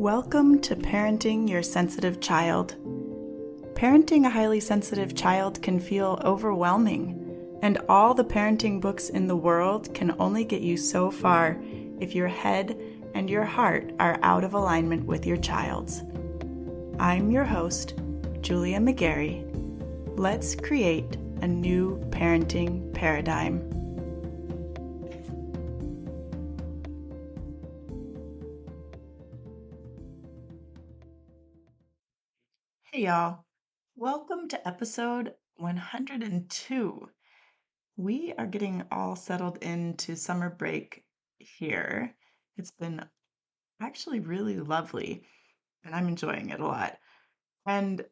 Welcome to Parenting Your Sensitive Child. Parenting a highly sensitive child can feel overwhelming, and all the parenting books in the world can only get you so far if your head and your heart are out of alignment with your child's. I'm your host, Julia McGarry. Let's create a new parenting paradigm. Hey y'all, welcome to episode 102. We are getting all settled into summer break here. It's been actually really lovely, and I'm enjoying it a lot. And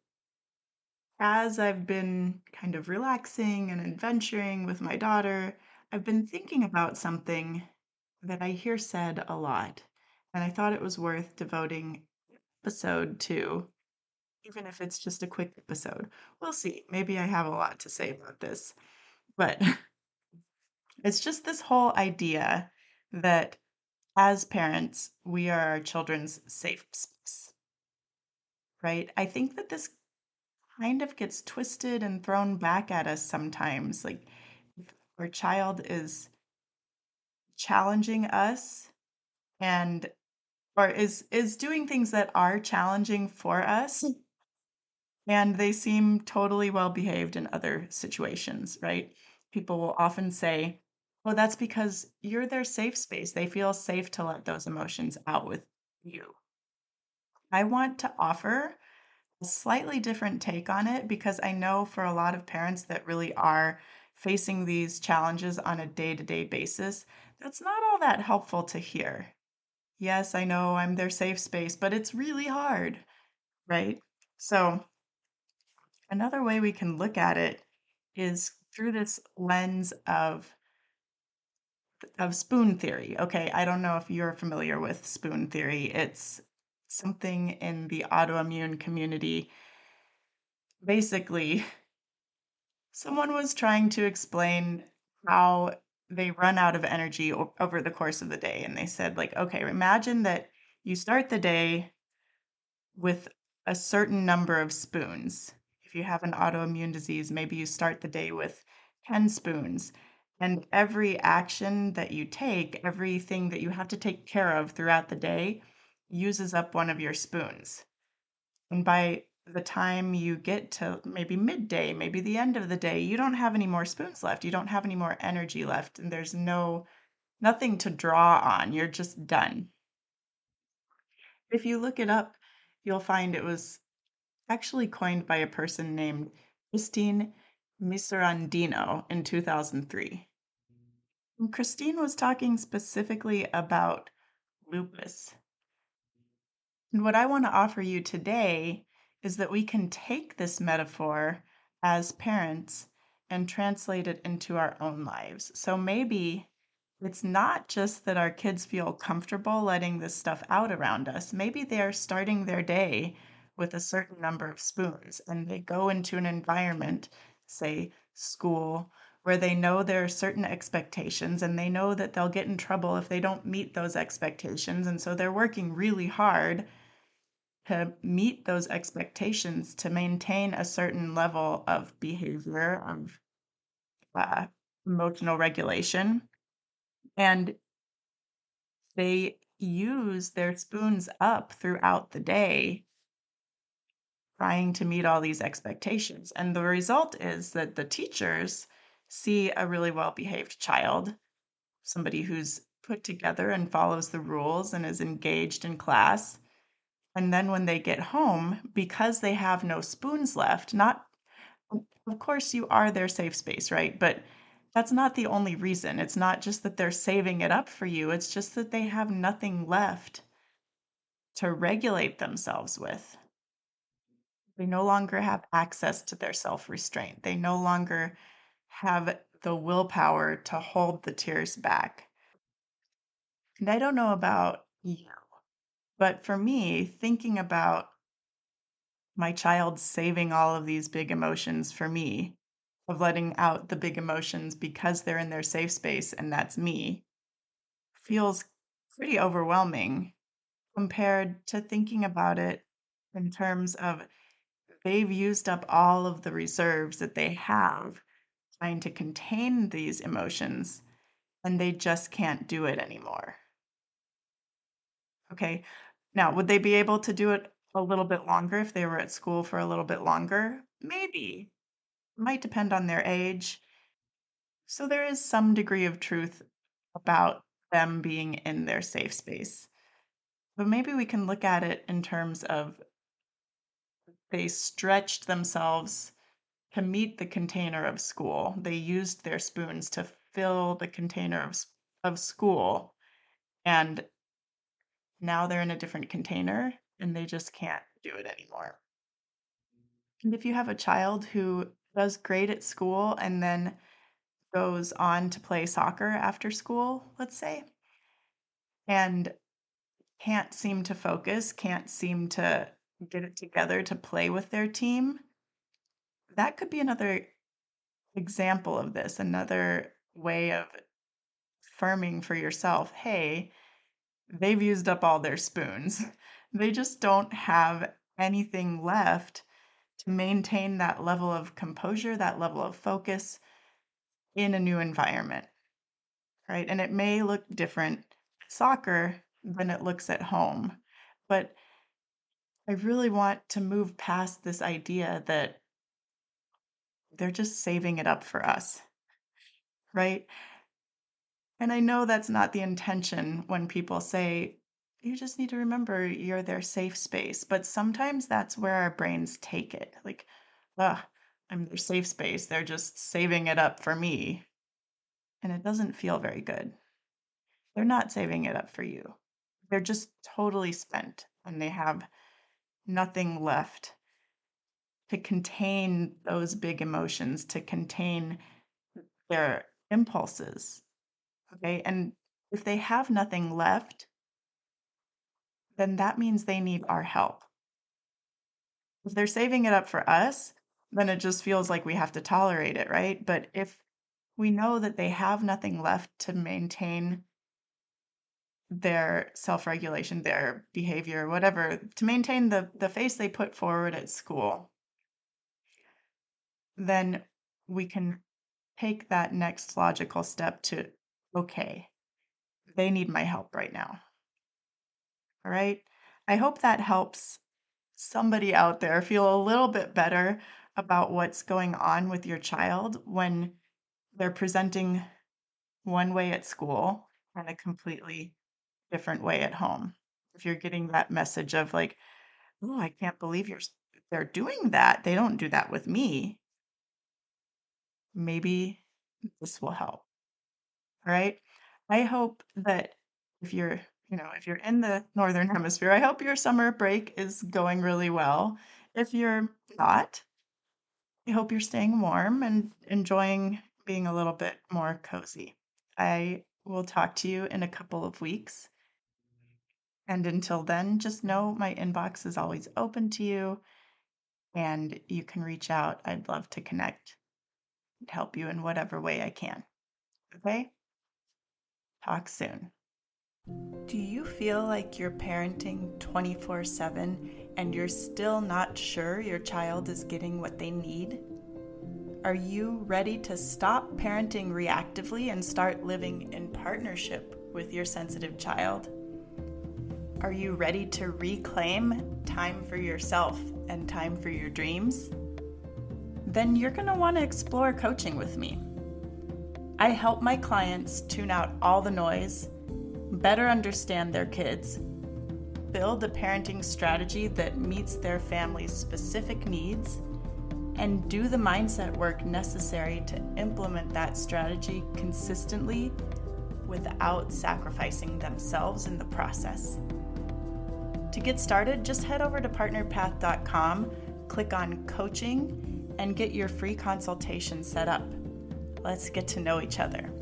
as I've been kind of relaxing and adventuring with my daughter, I've been thinking about something that I hear said a lot, and I thought it was worth devoting episode to, even if it's just a quick episode. We'll see. Maybe I have a lot to say about this, but it's just this whole idea that as parents, we are our children's safe space, right? I think that this kind of gets twisted and thrown back at us sometimes. Like, if our child is challenging us and or is doing things that are challenging for us, and they seem totally well behaved in other situations, right? People will often say, "Oh, that's because you're their safe space. They feel safe to let those emotions out with you." I want to offer a slightly different take on it because I know for a lot of parents that really are facing these challenges on a day-to-day basis, that's not all that helpful to hear. Yes, I know I'm their safe space, but it's really hard, right? So, another way we can look at it is through this lens of spoon theory. Okay, I don't know if you're familiar with spoon theory. It's something in the autoimmune community. Basically, someone was trying to explain how they run out of energy over the course of the day. And they said, like, okay, imagine that you start the day with a certain number of spoons. If you have an autoimmune disease, maybe you start the day with 10 spoons. And every action that you take, everything that you have to take care of throughout the day, uses up one of your spoons. And by the time you get to maybe midday, maybe the end of the day, you don't have any more spoons left. You don't have any more energy left, and there's nothing to draw on. You're just done. If you look it up, you'll find it was actually coined by a person named Christine Miserandino in 2003. And Christine was talking specifically about lupus. And what I want to offer you today is that we can take this metaphor as parents and translate it into our own lives. So maybe it's not just that our kids feel comfortable letting this stuff out around us. Maybe they're starting their day with a certain number of spoons and they go into an environment, say school, where they know there are certain expectations and they know that they'll get in trouble if they don't meet those expectations. And so they're working really hard to meet those expectations to maintain a certain level of behavior, of uh, emotional regulation. And they use their spoons up throughout the day trying to meet all these expectations. And the result is that the teachers see a really well behaved child, somebody who's put together and follows the rules and is engaged in class. And then when they get home, because they have no spoons left, not, of course, you are their safe space, right? But that's not the only reason. It's not just that they're saving it up for you, it's just that they have nothing left to regulate themselves with. They no longer have access to their self restraint. They no longer have the willpower to hold the tears back. And I don't know about you, but for me, thinking about my child saving all of these big emotions for me, of letting out the big emotions because they're in their safe space and that's me, feels pretty overwhelming compared to thinking about it in terms of they've used up all of the reserves that they have trying to contain these emotions and they just can't do it anymore. Okay. Now, would they be able to do it a little bit longer if they were at school for a little bit longer? Maybe. Might depend on their age. So there is some degree of truth about them being in their safe space. But maybe we can look at it in terms of they stretched themselves to meet the container of school. They used their spoons to fill the container of school. And now they're in a different container and they just can't do it anymore. And if you have a child who does great at school and then goes on to play soccer after school, let's say, and can't seem to focus, can't seem to get it together to play with their team, that could be another example of this, another way of affirming for yourself, hey, they've used up all their spoons. They just don't have anything left to maintain that level of composure, that level of focus in a new environment, right? And it may look different at soccer than it looks at home. But I really want to move past this idea that they're just saving it up for us, right? And I know that's not the intention when people say, you just need to remember you're their safe space. But sometimes that's where our brains take it. Like, ugh, I'm their safe space. They're just saving it up for me. And it doesn't feel very good. They're not saving it up for you. They're just totally spent and they have nothing left to contain those big emotions, to contain their impulses. Okay. And if they have nothing left, then that means they need our help. If they're saving it up for us, then it just feels like we have to tolerate it, right? But if we know that they have nothing left to maintain their self-regulation, their behavior, whatever, to maintain the face they put forward at school, then we can take that next logical step to, okay, they need my help right now. All right. I hope that helps somebody out there feel a little bit better about what's going on with your child when they're presenting one way at school and a completely different way at home. If you're getting that message of like, oh, I can't believe they're doing that. They don't do that with me. Maybe this will help. All right. I hope that if you're, if you're in the northern hemisphere, I hope your summer break is going really well. If you're not, I hope you're staying warm and enjoying being a little bit more cozy. I will talk to you in a couple of weeks. And until then, just know my inbox is always open to you and you can reach out. I'd love to connect and help you in whatever way I can. Okay? Talk soon. Do you feel like you're parenting 24/7 and you're still not sure your child is getting what they need? Are you ready to stop parenting reactively and start living in partnership with your sensitive child? Are you ready to reclaim time for yourself and time for your dreams? Then you're going to want to explore coaching with me. I help my clients tune out all the noise, better understand their kids, build a parenting strategy that meets their family's specific needs, and do the mindset work necessary to implement that strategy consistently without sacrificing themselves in the process. To get started, just head over to partnerpath.com, click on coaching, and get your free consultation set up. Let's get to know each other.